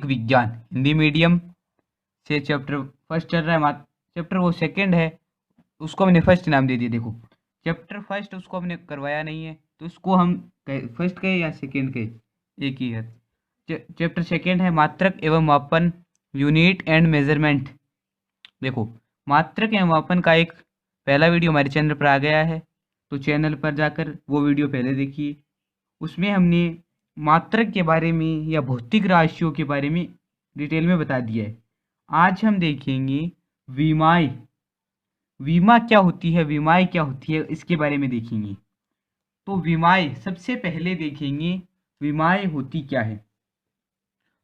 विज्ञान हिंदी मीडियम से chapter first चल रहा है। चैप्टर वो सेकंड है, उसको हमने फर्स्ट नाम दे दिया। देखो चैप्टर फर्स्ट उसको हमने करवाया नहीं है, तो उसको हम फर्स्ट कहे या सेकंड कहे, एक ही है। चैप्टर सेकंड है मात्रक एवं मापन, यूनिट एंड मेजरमेंट। देखो मात्रक एवं मापन का एक पहला वीडियो हमारे चैनल पर आ गया है, तो चैनल पर जाकर वो वीडियो पहले देखिए। उसमें हमने मात्रक के बारे में या भौतिक राशियों के बारे में डिटेल में बता दिया है। आज हम देखेंगे विमाएँ। विमा क्या होती है, विमाएँ क्या होती है, इसके बारे में देखेंगे। तो विमाएँ सबसे पहले देखेंगे, विमाएँ होती क्या है।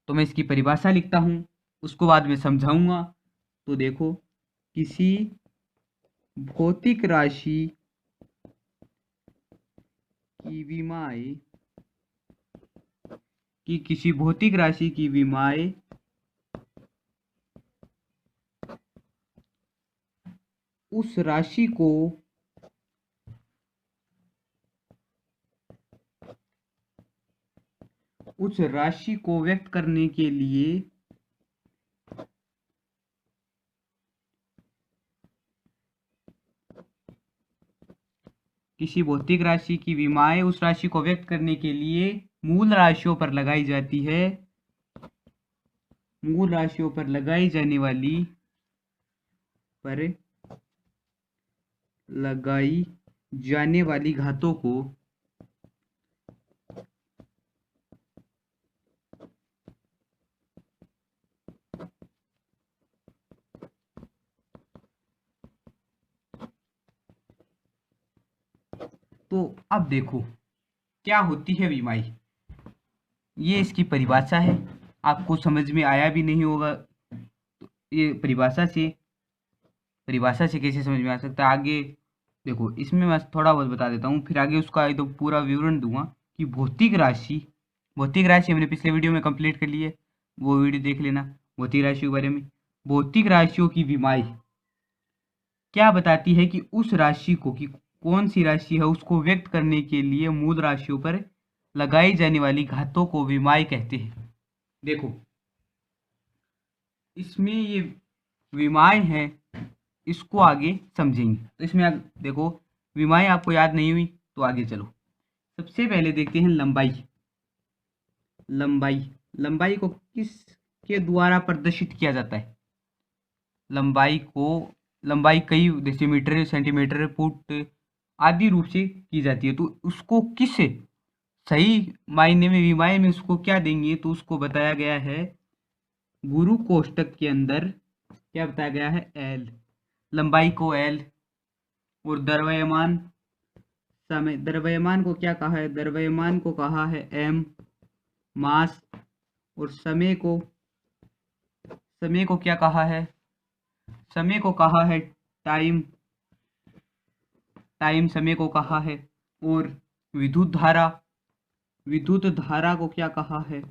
तो मैं इसकी परिभाषा लिखता हूँ, उसको बाद में समझाऊंगा। तो देखो, किसी भौतिक राशि की विमाएँ किसी भौतिक राशि की विमाएँ उस राशि को व्यक्त करने के लिए किसी भौतिक राशि की विमाएँ उस राशि को व्यक्त करने के लिए मूल राशियों पर लगाई जाती है। मूल राशियों पर लगाई जाने वाली घातों को तो अब देखो क्या होती है विमाएँ, ये इसकी परिभाषा है। आपको समझ में आया भी नहीं होगा, तो ये परिभाषा से कैसे समझ में आ सकता है। आगे देखो, इसमें मैं थोड़ा बहुत बता देता हूँ, फिर आगे उसका एकदम पूरा विवरण दूंगा कि भौतिक राशि हमने पिछले वीडियो में कंप्लीट कर ली है, वो वीडियो देख लेना भौतिक राशियों के बारे में। भौतिक राशियों की विमाएँ क्या बताती है कि उस राशि को, कि कौन सी राशि है, उसको व्यक्त करने के लिए मूल राशियों पर लगाई जाने वाली घातों को विमाएँ कहते हैं। देखो इसमें ये विमाएँ हैं, इसको आगे समझेंगे। तो इसमें देखो, विमाएँ आपको याद नहीं हुई तो आगे चलो। सबसे पहले देखते हैं लंबाई को किसके द्वारा प्रदर्शित किया जाता है। लंबाई कई डेसीमीटर, सेंटीमीटर, फुट आदि रूप से की जाती है। तो उसको किस सही मायने में विमाएँ में उसको क्या देंगे, तो उसको बताया गया है गुरु कोष्टक के अंदर, क्या बताया गया है, एल। लंबाई को एल, और द्रव्यमान को क्या कहा है, द्रव्यमान को कहा है एम। मास और समय को क्या कहा है, समय को कहा है टाइम समय को कहा है। और विद्युत धारा को क्या कहा है,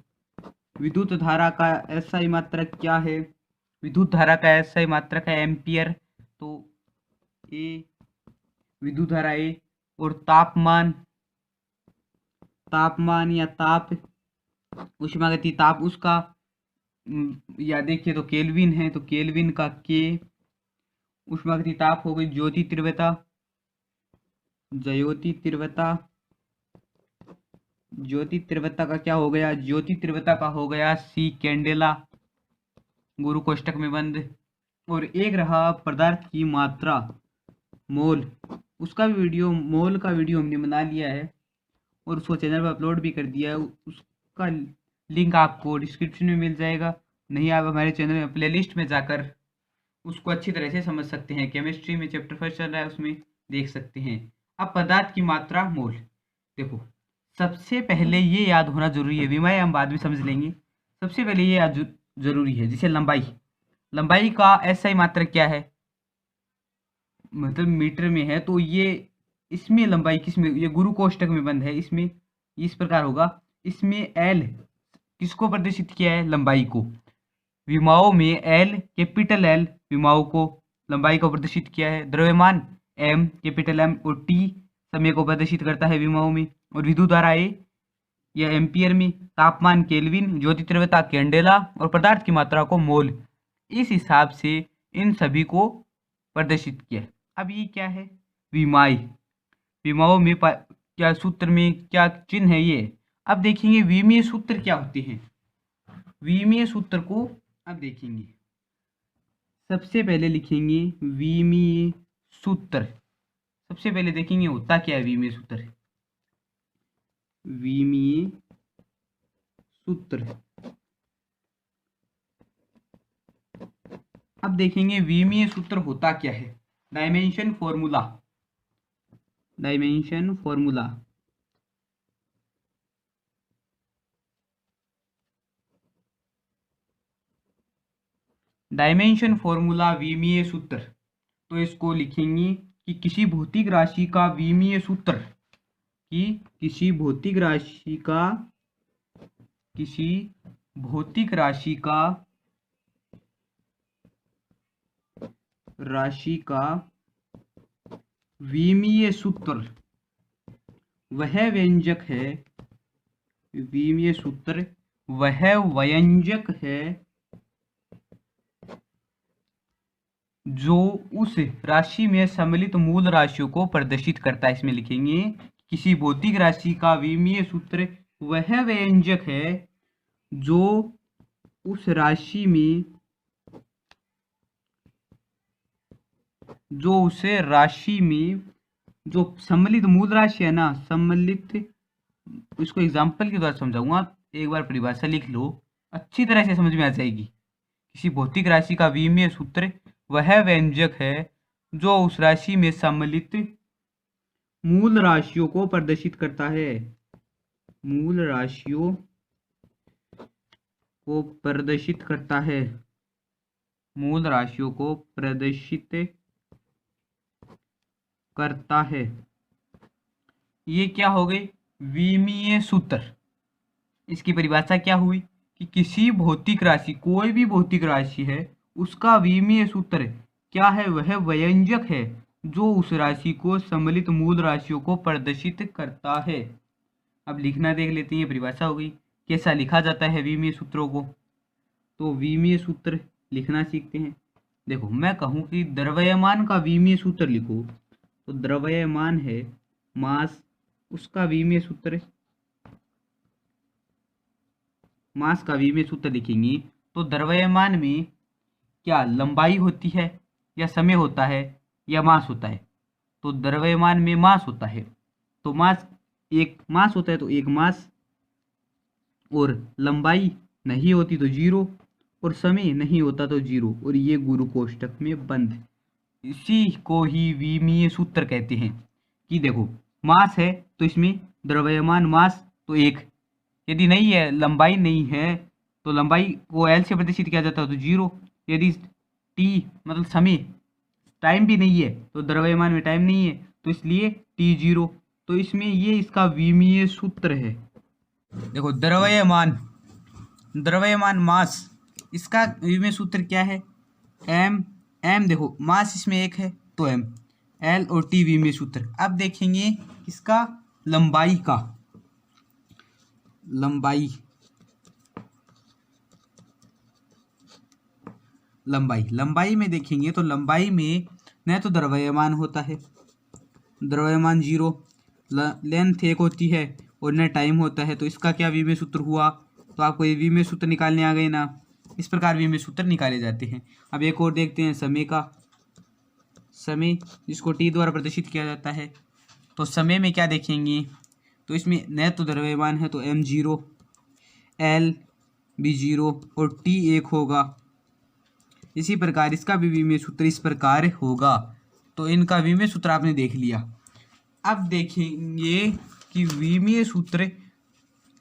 विद्युत धारा का एसआई मात्रक क्या है, विद्युत धारा का एसआई मात्रक है एम्पियर। तो ए विद्युत धारा ए। और तापमान या उष्मागति ताप, उसका या देखिए तो केल्विन है, तो केल्विन का के। उष्मागति ताप हो गई। ज्योति तीव्रता का क्या हो गया, ज्योति तीव्रता का हो गया सी कैंडेला, गुरु कोष्टक में बंद। और एक रहा पदार्थ की मात्रा, मोल। उसका भी वीडियो, मोल का वीडियो हमने बना लिया है और उसको चैनल पर अपलोड भी कर दिया है। उसका लिंक आपको डिस्क्रिप्शन में मिल जाएगा, नहीं आप हमारे चैनल में प्लेलिस्ट में जाकर उसको अच्छी तरह से समझ सकते हैं। केमिस्ट्री में चैप्टर फर्स्ट चल रहा है, उसमें देख सकते हैं। अब पदार्थ की मात्रा, मोल। देखो सबसे पहले ये याद होना जरूरी है, विमाएँ हम बाद में समझ लेंगे। सबसे पहले ये याद जरूरी है, जैसे लंबाई का एसआई मात्रक क्या है, मतलब मीटर में है। तो ये इसमें लंबाई किसमें, ये गुरु कोष्टक में बंद है, इसमें इस प्रकार होगा। इसमें एल किसको प्रदर्शित किया है, लंबाई को। विमाओं में एल, कैपिटल एल विमाओं को, लंबाई को प्रदर्शित किया है। द्रव्यमान एम, कैपिटल एम। और टी समय को प्रदर्शित करता है विमाओं में। और विद्युत धारा ए या एम्पियर में, तापमान केल्विन, ज्योति तीव्रता कैंडेला और पदार्थ की मात्रा को मोल, इस हिसाब से इन सभी को प्रदर्शित किया। अब ये क्या है, विमाई, विमाओं में क्या सूत्र में क्या चिन्ह है ये। अब देखेंगे विमीय सूत्र क्या होते हैं। विमीय सूत्र को अब देखेंगे, सबसे पहले लिखेंगे विमीय सूत्र। सबसे पहले देखेंगे होता क्या है विमीय सूत्र। विमीय सूत्र, अब देखेंगे विमीय सूत्र होता क्या है। Dimension formula, dimension formula, dimension formula विमीय सूत्र। तो इसको लिखेंगे कि किसी भौतिक राशि का विमीय सूत्र, कि किसी भौतिक राशि का, किसी भौतिक राशि का विमीय सूत्र वह व्यंजक है, विमीय सूत्र वह व्यंजक है जो उस राशि में सम्मिलित मूल राशियों को प्रदर्शित करता है। इसमें लिखेंगे किसी भौतिक राशि का विमीय सूत्र वह व्यंजक है जो उस राशि में, जो उसे राशि में जो सम्मिलित मूल राशि है ना, सम्मिलित, इसको एग्जाम्पल के द्वारा समझाऊंगा, एक बार परिभाषा लिख लो, अच्छी तरह से समझ में आ जाएगी। किसी भौतिक राशि का विमीय सूत्र वह व्यंजक है जो उस राशि में सम्मिलित मूल राशियों को प्रदर्शित करता है, मूल राशियों को प्रदर्शित करता है, मूल राशियों को प्रदर्शित करता है। ये क्या हो गए, विमीय सूत्र। इसकी परिभाषा क्या हुई कि किसी भौतिक राशि, कोई भी भौतिक राशि है, उसका विमीय सूत्र क्या है, वह व्यंजक है जो उस राशि को सम्मिलित मूल राशियों को प्रदर्शित करता है। अब लिखना देख लेते हैं, परिभाषा हो गई। कैसा लिखा जाता है विमीय सूत्रों को, तो विमीय सूत्र लिखना सीखते हैं। देखो, मैं कहूँ कि द्रव्यमान का विमीय सूत्र लिखो, तो द्रव्यमान है मास, उसका विमीय सूत्र, मास का विमीय सूत्र लिखेंगे तो द्रव्यमान में क्या लंबाई होती है या समय होता है या मास होता है। तो द्रव्यमान में मास होता है, तो मास, एक मास होता है तो एक मास, और लंबाई नहीं होती तो जीरो, और समय नहीं होता तो जीरो, और ये गुरु कोष्ठक में बंद। इसी को ही विमीय सूत्र कहते हैं। कि देखो, मास है तो इसमें द्रव्यमान मास तो एक, यदि नहीं है, लंबाई नहीं है, तो लंबाई को एल से प्रदर्शित किया जाता है तो जीरो। यदि टी मतलब समय, टाइम भी नहीं है, तो द्रव्यमान में टाइम नहीं है, तो इसलिए टी जीरो। तो इसमें ये इसका विमीय सूत्र है। देखो, द्रव्यमान, द्रव्यमान मास, इसका विमीय सूत्र क्या है, एम, एम देखो मास इसमें एक है तो एम, एल और टी विमीय सूत्र। अब देखेंगे इसका लंबाई का, लंबाई, लंबाई, लंबाई में देखेंगे तो लंबाई में न तो द्रव्यमान होता है, द्रव्यमान जीरो, लेंथ एक होती है और न टाइम होता है, तो इसका क्या विमीय सूत्र हुआ। तो आपको ये विमीय सूत्र निकालने आ गए ना, इस प्रकार विमीय सूत्र निकाले जाते हैं। अब एक और देखते हैं समय का, समय जिसको टी द्वारा प्रदर्शित किया जाता है। तो समय में क्या देखेंगे, तो इसमें न तो द्रव्यमान है तो एम जीरो, एल भी जीरो और टी एक होगा। इसी प्रकार इसका भी विमीय सूत्र इस प्रकार होगा। तो इनका विमीय सूत्र आपने देख लिया। अब देखेंगे कि विमीय सूत्र,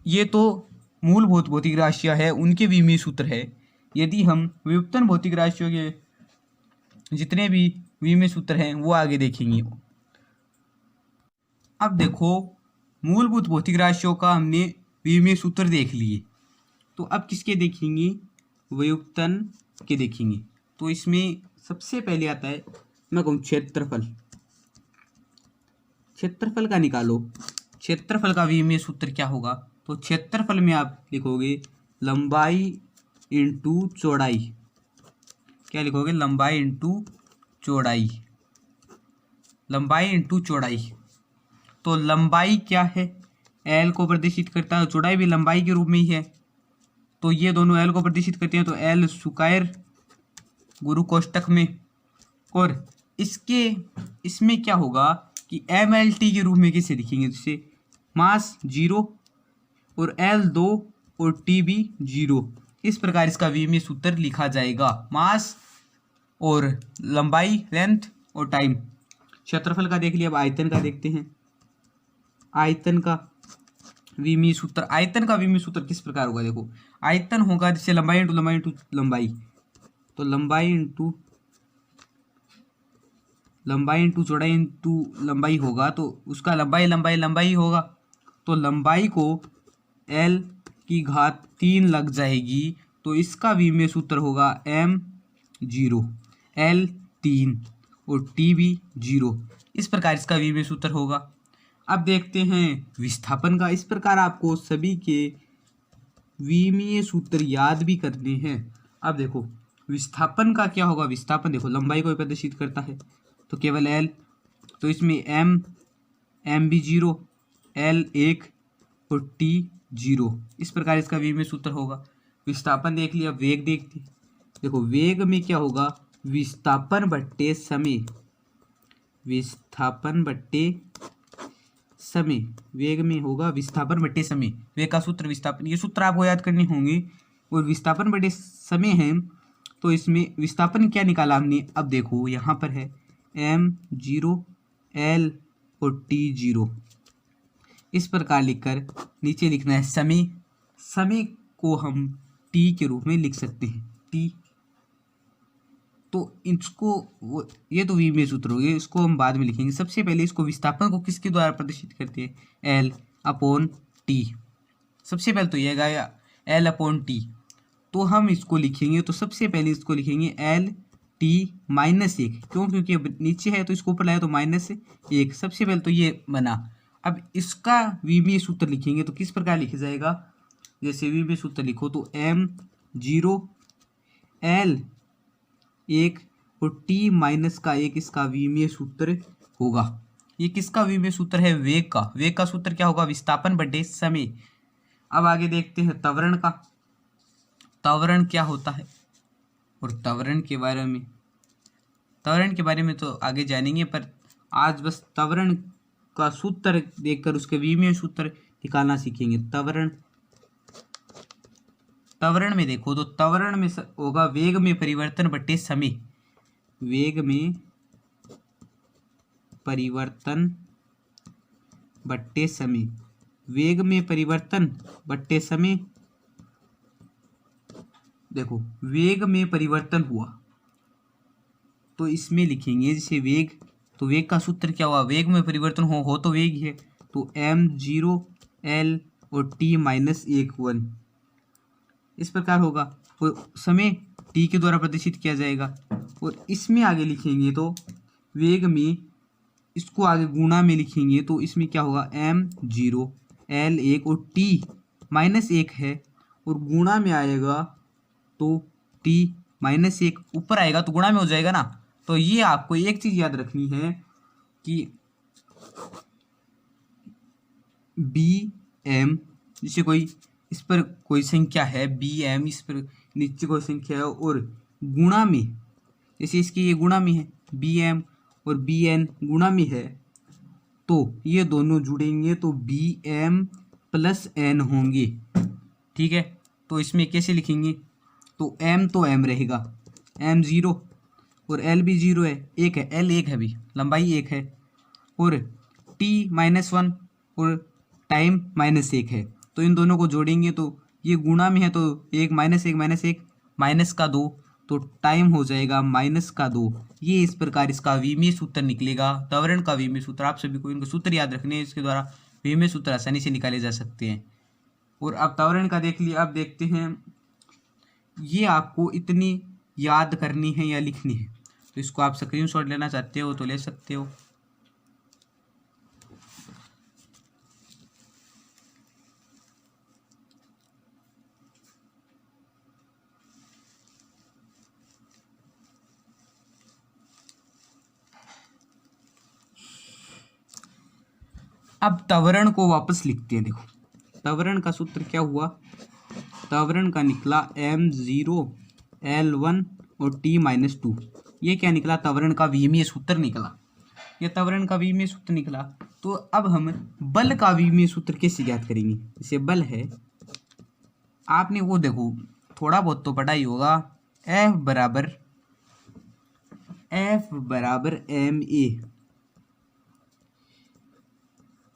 ये तो मूलभूत भौतिक राशियां है, उनके विमीय सूत्र है। यदि हम व्युत्पन्न भौतिक राशियों के जितने भी विमीय सूत्र हैं वो आगे देखेंगे। अब देखो, मूलभूत भौतिक राशियों का हमने विमीय सूत्र देख लिए, तो अब किसके देखेंगे, व्युत्पन्न के देखेंगे। तो इसमें सबसे पहले आता है, मैं कहूँ क्षेत्रफल, क्षेत्रफल का निकालो, क्षेत्रफल का विमीय सूत्र क्या होगा। तो क्षेत्रफल में आप लिखोगे लंबाई इंटू चौड़ाई। क्या लिखोगे? लंबाई इंटू चौड़ाई, लंबाई इंटू चौड़ाई। तो लंबाई क्या है? एल को प्रदर्शित करता है, चौड़ाई भी लंबाई के रूप में ही है, तो ये दोनों एल को प्रदर्शित करते हैं, तो एल स्क्वायर गुरु कोष्टक में। और इसमें क्या होगा कि एम एल टी के रूप में किसे लिखेंगे? जिससे मास 0 और एल 2 और टी भी 0। इस प्रकार इसका विमीय सूत्र लिखा जाएगा। मास और लंबाई लेंथ और टाइम। क्षेत्रफल का देख लिया, अब आयतन का देखते हैं। आयतन का विमीय सूत्र, आयतन का विमीय सूत्र किस प्रकार होगा? देखो, आयतन होगा जैसे लंबाई इंटू लंबाई इंटू लंबाई, तो लंबाई इंटू चौड़ाई इंटू लंबाई होगा, तो उसका लंबाई लंबाई लंबाई होगा, तो लंबाई को एल की घात 3 लग जाएगी, तो इसका विमीय सूत्र होगा m0, एल 3 और टी भी 0। इस प्रकार इसका विमीय सूत्र होगा। अब देखते हैं विस्थापन का। इस प्रकार आपको सभी के विमीय सूत्र याद भी करने हैं। अब देखो विस्थापन का क्या होगा? विस्थापन देखो लंबाई को प्रदर्शित करता है, तो केवल एल, तो इसमें एम भी 0, एल 1 और टी 0। इस प्रकार इसका विमीय सूत्र होगा। विस्थापन देख लिया, वेग देखते। देखो वेग में क्या होगा? विस्थापन बट्टे समय, विस्थापन बट्टे समय। वेग में होगा विस्थापन बट्टे समय, वेग का सूत्र विस्थापन, ये सूत्र आपको याद करने होंगे। और विस्थापन बट्टे समय है, तो इसमें विस्थापन क्या निकाला हमने? अब देखो यहाँ पर है m0, l और t0। इस प्रकार लिखकर नीचे लिखना है समय। समय को हम t के रूप में लिख सकते हैं, t। तो इसको ये तो विमीय सूत्र हो गए, इसको हम बाद में लिखेंगे। सबसे पहले इसको विस्थापन को किसके द्वारा प्रदर्शित करते हैं? L upon T. सबसे पहले तो ये आएगा एल अपॉन टी, तो हम इसको लिखेंगे, तो सबसे पहले इसको लिखेंगे एल टी -1। क्यों? क्योंकि अब नीचे है तो इसको ऊपर लाया तो -1। सबसे पहले तो ये बना। अब इसका विमीय सूत्र लिखेंगे तो किस प्रकार लिखा जाएगा? जैसे विमीय सूत्र लिखो तो m0, l 1 और t-1 इसका विमीय सूत्र होगा। ये किसका विमीय सूत्र है? वेग का। वेग का सूत्र क्या होगा? विस्थापन बटे समय। अब आगे देखते हैं त्वरण का। त्वरण क्या होता है? और त्वरण के बारे में तो आगे जानेंगे, पर आज बस त्वरण का सूत्र देखकर उसके विमीय सूत्र निकालना सीखेंगे। त्वरण में देखो तो त्वरण में होगा वेग में परिवर्तन बटे समय। वेग में परिवर्तन बटे समय। वेग में परिवर्तन बटे समय। देखो वेग में परिवर्तन हुआ तो इसमें लिखेंगे जैसे वेग, तो वेग का सूत्र क्या हुआ? वेग में परिवर्तन हो तो वेग ही है, तो m0, l और t-1 इस प्रकार होगा। और समय t के द्वारा प्रदर्शित किया जाएगा। और इसमें आगे लिखेंगे तो वेग में इसको आगे गुणा में लिखेंगे तो इसमें क्या होगा? m0, l 1 और t-1 है, और गुणा में आएगा तो t-1 ऊपर आएगा तो गुणा में हो जाएगा ना। तो ये आपको एक चीज याद रखनी है कि bm, जैसे कोई इस पर कोई संख्या है bm, इस पर नीचे कोई संख्या है और गुणा में, जैसे इसकी ये गुणा में है bm और bn गुणा में है, तो ये दोनों जुड़ेंगे तो bm प्लस n होंगे। ठीक है, तो इसमें कैसे लिखेंगे? तो m तो m रहेगा, m0 और l भी 0 है, 1 है, l 1 है, भी लंबाई 1 है, और t-1 और टाइम -1 है, तो इन दोनों को जोड़ेंगे तो ये गुणा में है तो 1 -1 -2, तो टाइम हो जाएगा -2। ये इस प्रकार इसका विमीय सूत्र निकलेगा। त्वरण का विमीय सूत्र आप सभी को इनके सूत्र याद रखने हैं, इसके द्वारा विमीय सूत्र आसानी से निकाले जा सकते हैं। और अब त्वरण का देख लिया, अब देखते हैं ये आपको इतनी याद करनी है या लिखनी है, तो इसको आप स्क्रीनशॉट लेना चाहते हो तो ले सकते हो। अब त्वरण को वापस लिखते हैं। देखो त्वरण का सूत्र क्या हुआ, त्वरण का निकला m0 L1 और t-2। ये क्या निकला, त्वरण का विमीय सूत्र निकला। ये त्वरण का विमीय सूत्र निकला। तो अब हम बल का विमीय सूत्र कैसे ज्ञात करेंगे। जैसे बल है, आपने वो देखो थोड़ा बहुत तो पढ़ा ही होगा, F बराबर ma।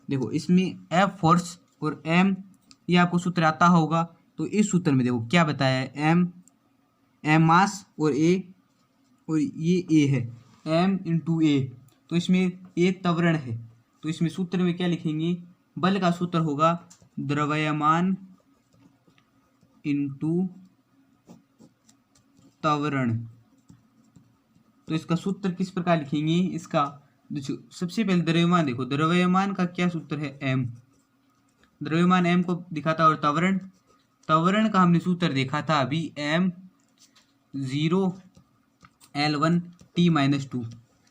देखो इसमें F फोर्स और m ये आपको सूत्र आता होगा। तो इस सूत्र में देखो क्या बताया है, m मास और ये a है, m इंटू a। तो इसमें a त्वरण है, तो इसमें सूत्र में क्या लिखेंगे, बल का सूत्र होगा द्रव्यमान इंटू त्वरण। तो इसका सूत्र किस प्रकार लिखेंगे, इसका सबसे पहले द्रव्यमान देखो, द्रव्यमान का क्या सूत्र है m, द्रव्यमान m को दिखाता, और त्वरण का हमने सूत्र देखा था अभी m0 L1 t-2।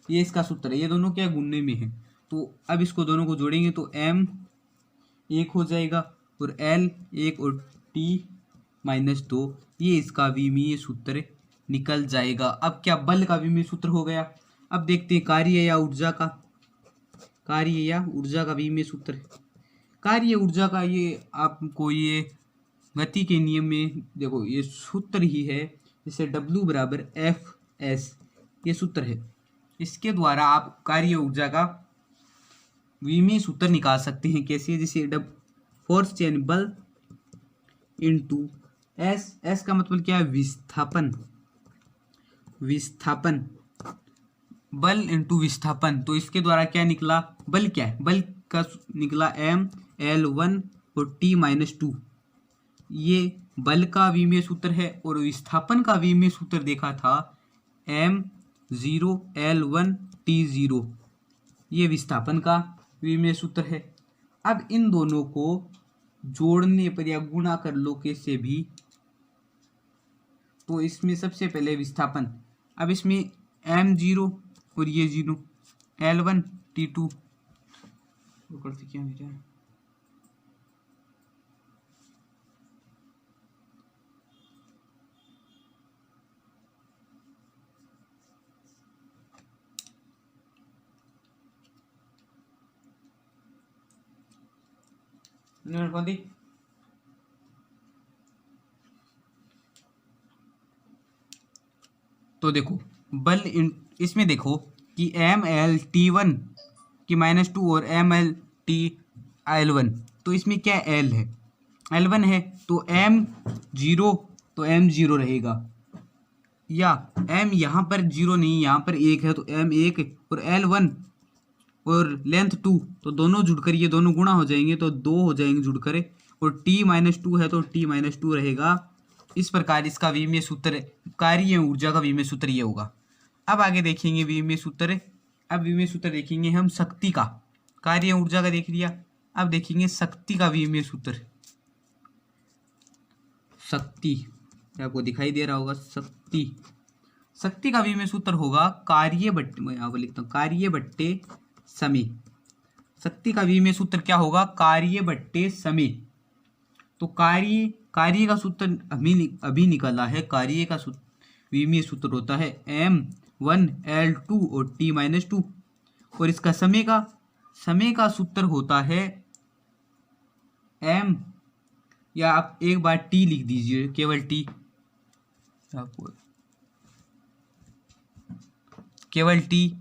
ये इसका सूत्र है, ये दोनों क्या गुणने में है। तो अब इसको दोनों को जोड़ेंगे तो m 1 हो जाएगा और L 1 और t-2, ये इसका विमीय सूत्र निकल जाएगा। अब क्या बल का विमीय सूत्र हो गया। अब देखते हैं कार्य या ऊर्जा का विमीय सूत्र। कार्य ऊर्जा का ये आपको ये गति के नियम में देखो ये सूत्र ही है, जैसे W बराबर Fs, ये सूत्र है। इसके द्वारा आप कार्य ऊर्जा का विमीय सूत्र निकाल सकते हैं। कैसे, जैसे फोर्स यानी बल इंटू एस का मतलब क्या है, विस्थापन, बल इंटू विस्थापन। तो इसके द्वारा क्या निकला, बल क्या है, बल का निकला m/L1 और t-2। ये बल का विमीय सूत्र है। और विस्थापन का विमीय सूत्र देखा था m0 L1 t0, ये विस्थापन का विमीय सूत्र है। अब इन दोनों को जोड़ने पर या गुणा कर लो कैसे भी, तो इसमें सबसे पहले विस्थापन, अब इसमें m0 और ये 0 L1 t2 करते क्या मेरा, तो देखो बल इसमें देखो कि MLT1 की -2 और MLT L1, तो इसमें क्या L है, L1 है, तो M0 तो M0 रहेगा, या M यहाँ पर 0 नहीं, यहाँ पर 1 है तो M1, और L1 और लेंथ 2, तो दोनों जुड़कर ये दोनों गुणा हो जाएंगे तो 2 हो जाएंगे जुड़कर, और t-2 है तो t-2 रहेगा। इस प्रकार इसका विमीय सूत्र, कार्य ऊर्जा का विमीय सूत्र ये होगा। अब आगे देखेंगे विमीय सूत्र। अब विमीय सूत्र देखेंगे हम शक्ति का, कार्य ऊर्जा का देख लिया, अब देखेंगे शक्ति का विमीय सूत्र। शक्ति आपको दिखाई दे रहा होगा, शक्ति का विमीय सूत्र होगा कार्य बट्टे, मैं यहाँ पर लिखता हूँ कार्य बट्टे समय। शक्ति का विमीय सूत्र क्या होगा, कार्य बट्टे समय। तो कार्य का सूत्र अभी निकला है, कार्य का विमीय सूत्र होता है m1 L2 और t-2, और इसका समय का सूत्र होता है m, या आप एक बार t लिख दीजिए, केवल t, केवल t,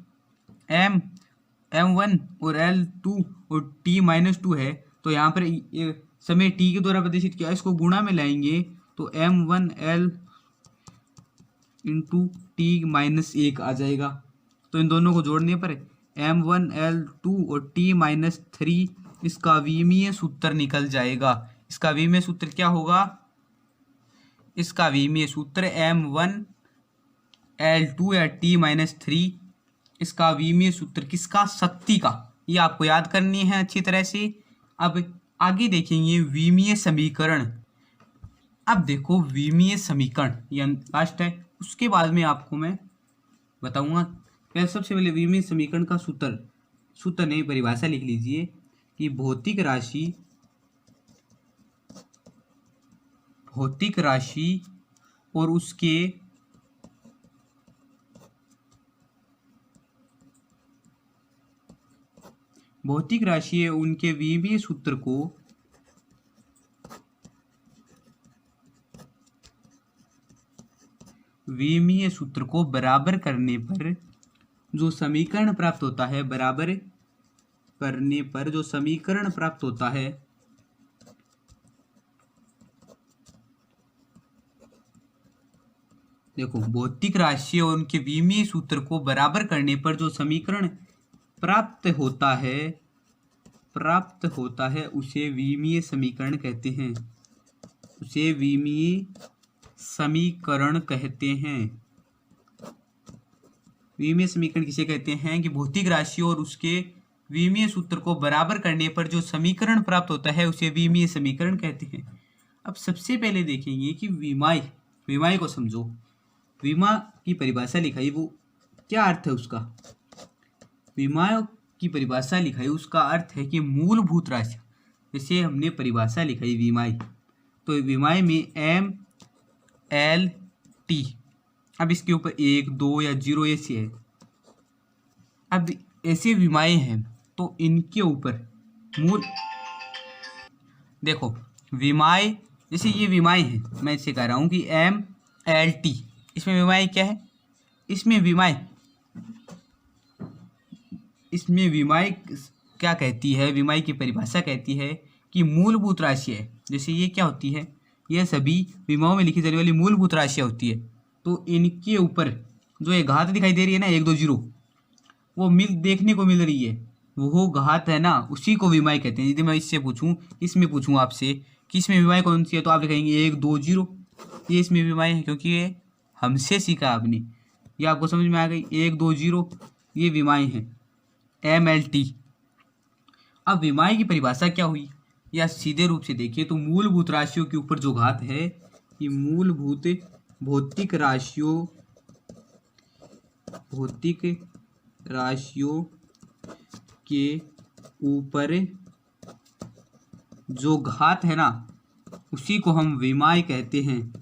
m1 और L2 और t-2 है, तो यहाँ पर ये समय t के द्वारा प्रदर्शित किया, इसको गुणा में लाएंगे तो m1L इंटू t-1 आ जाएगा। तो इन दोनों को जोड़ने पर m1L2 और t-3 इसका विमीय सूत्र निकल जाएगा। इसका विमीय सूत्र क्या होगा, इसका विमीय सूत्र m1L2 या t-3, इसका विमीय सूत्र किसका, शक्ति का, ये आपको याद करनी है अच्छी तरह से। अब आगे देखेंगे विमीय समीकरण। अब देखो विमीय समीकरण ये लास्ट है, उसके बाद में आपको मैं बताऊंगा। पहले सबसे पहले विमीय समीकरण का सूत्र नहीं, परिभाषा लिख लीजिए कि भौतिक राशि और उसके भौतिक राशि है उनके विमीय सूत्र को बराबर करने पर जो समीकरण प्राप्त होता है, बराबर करने पर जो समीकरण प्राप्त होता है, देखो भौतिक राशि और उनके विमीय सूत्र को बराबर करने पर जो समीकरण प्राप्त होता है उसे विमीय समीकरण कहते हैं। उसे विमीय समीकरण कहते हैं। विमीय समीकरण किसे कहते हैं कि भौतिक राशि और उसके विमीय सूत्र को बराबर करने पर जो समीकरण प्राप्त होता है उसे विमीय समीकरण कहते हैं। अब सबसे पहले देखेंगे कि विमाय को समझो। विमा की परिभाषा लिखाई, वो क्या अर्थ है उसका। विमाय की परिभाषा लिखाई, उसका अर्थ है कि मूलभूत राशि। जैसे हमने परिभाषा लिखाई विमाय, तो विमाय में एम एल टी, अब इसके ऊपर 1 2 या 0 ऐसे है। अब ऐसे विमाएं हैं तो इनके ऊपर मूल, देखो विमाय, जैसे ये विमाएं हैं, मैं इससे कह रहा हूँ कि एम एल टी, इसमें विमाएं क्या है, इसमें विमाएं क्या कहती है, विमाएं की परिभाषा कहती है कि मूलभूत राशि है। जैसे ये क्या होती है, यह सभी विमाओं में लिखी जाने वाली मूलभूत राशियाँ होती है। तो इनके ऊपर जो ये घात दिखाई दे रही है ना 1 2 0, वो देखने को मिल रही है, वो घात है ना, उसी को विमाय कहते हैं। यदि मैं इसमें पूछूं आपसे कि इसमें विमाय कौन सी है, तो आप लिखेंगे 1 2 0, ये इसमें विमाय है, क्योंकि ये हमसे सीखा आपने, ये आपको समझ में आ गई। 1 2 0 ये विमाय है, एम एल टी। अब विमाय की परिभाषा क्या हुई, या सीधे रूप से देखिए तो मूलभूत राशियों के ऊपर जो घात है, ये मूलभूत भौतिक राशियों के ऊपर जो घात है ना, उसी को हम विमाय कहते हैं।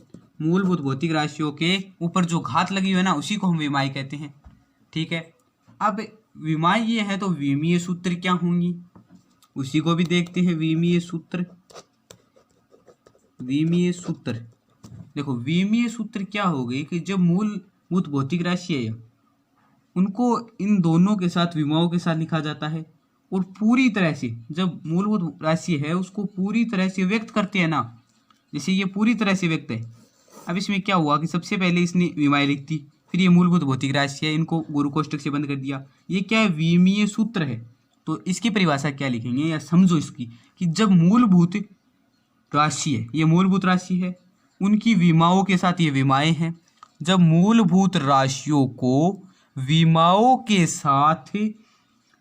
मूलभूत भौतिक राशियों के ऊपर जो घात लगी हुई है ना, उसी को हम विमाय कहते हैं। ठीक है, अब विमाय ये है तो विमीय सूत्र क्या होंगी, उसी को भी देखते हैं। विमीय सूत्र देखो विमीय सूत्र क्या हो गई कि जब मूलभूत भौतिक राशि है उनको इन दोनों के साथ विमाओं के साथ लिखा जाता है, और पूरी तरह से जब मूलभूत राशि है उसको पूरी तरह से व्यक्त करते हैं ना, जैसे ये पूरी तरह से व्यक्त है। अब इसमें क्या हुआ कि सबसे पहले इसने विमाएं लिख दी, फिर ये मूलभूत भौतिक राशि है, इनको गुरु कोष्टक से बंद कर दिया। ये क्या है, विमीय सूत्र है। तो इसकी परिभाषा क्या लिखेंगे, या समझो इसकी कि जब मूलभूत राशि है, ये मूलभूत राशि है, उनकी विमाओं के साथ ये विमाएं हैं। जब मूलभूत राशियों को विमाओं के साथ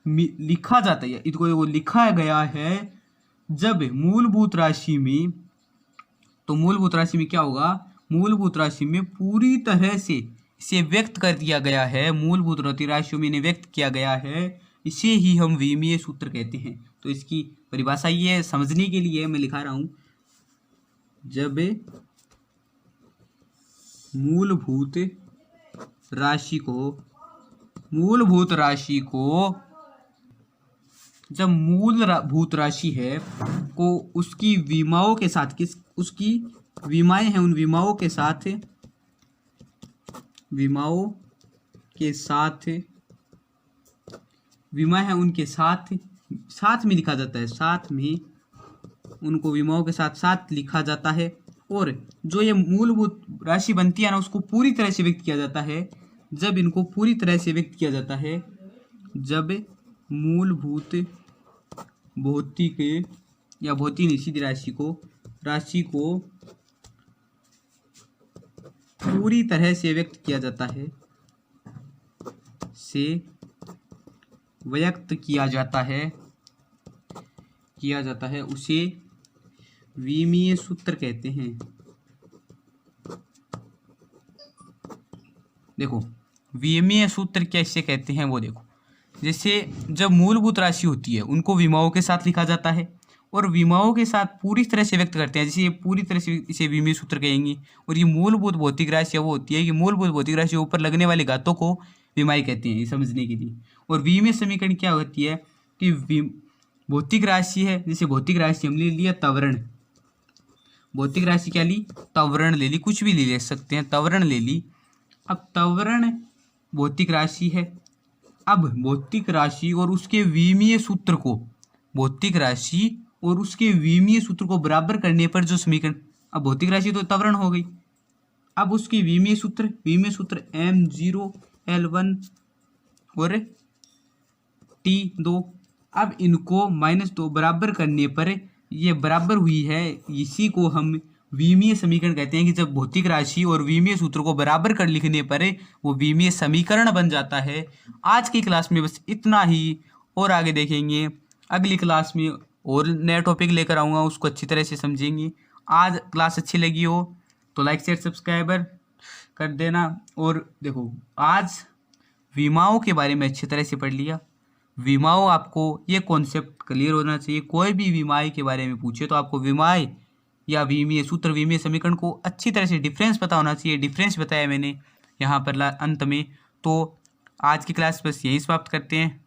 लिखा जाता है, इसको वो लिखा गया है जब मूलभूत राशि में, तो मूलभूत राशि में क्या होगा, मूलभूत राशि में पूरी तरह से इसे व्यक्त कर दिया गया है, मूलभूत राशियों में इन्हें व्यक्त किया गया है, इसे ही हम विमीय सूत्र कहते हैं। तो इसकी परिभाषा ये समझने के लिए मैं लिखा रहा हूँ, जब मूलभूत राशि है को उसकी विमाओं के साथ, उसकी विमाएं हैं, उन विमाओं के साथ विमाएं हैं उनके साथ में लिखा जाता है, साथ में उनको विमाओं के साथ लिखा जाता है। और जो ये मूलभूत राशि बनती है ना, उसको पूरी तरह से व्यक्त किया जाता है। जब इनको पूरी तरह से व्यक्त किया जाता है, जब मूलभूत भौतिक या भौतिक निश्चित राशि को पूरी तरह से व्यक्त किया जाता है, उसे विमीय सूत्र कहते हैं। देखो विमीय सूत्र कैसे कहते हैं वो देखो, जैसे जब मूलभूत राशि होती है उनको विमाओं के साथ लिखा जाता है और विमाओं के साथ पूरी तरह से व्यक्त करते हैं, जैसे ये पूरी तरह से इसे विमीय सूत्र कहेंगे। और ये मूलभूत भौतिक राशि वो होती है कि मूलभूत भौतिक राशि के ऊपर लगने वाली घातों को विमाई कहते हैं, ये समझने के लिए। और विमीय समीकरण क्या होती है कि भौतिक राशि है, जैसे भौतिक राशि हमने ले लिया त्वरण, भौतिक राशि क्या ली, त्वरण ले ली, कुछ भी ले सकते हैं, त्वरण ले ली। अब त्वरण भौतिक राशि है। अब भौतिक राशि और उसके विमीय सूत्र को, भौतिक राशि और उसके विमीय सूत्र को बराबर करने पर जो समीकरण, अब भौतिक राशि तो त्वरण हो गई, अब उसकी विमीय सूत्र M0L1 और T2। अब इनको -2 बराबर करने पर ये बराबर हुई है, इसी को हम विमीय समीकरण कहते हैं कि जब भौतिक राशि और विमीय सूत्र को बराबर कर लिखने पर वो विमीय समीकरण बन जाता है। आज की क्लास में बस इतना ही, और आगे देखेंगे अगली क्लास में और नया टॉपिक लेकर आऊँगा, उसको अच्छी तरह से समझेंगे। आज क्लास अच्छी लगी हो तो लाइक शेयर सब्सक्राइबर कर देना। और देखो आज विमाओं के बारे में अच्छी तरह से पढ़ लिया। विमाओं, आपको ये कॉन्सेप्ट क्लियर होना चाहिए। कोई भी विमाई के बारे में पूछे तो आपको विमाई या विमीय सूत्र, विमीय समीकरण को अच्छी तरह से डिफरेंस पता होना चाहिए। डिफरेंस बताया मैंने यहाँ पर अंत में। तो आज की क्लास बस यहीं समाप्त करते हैं।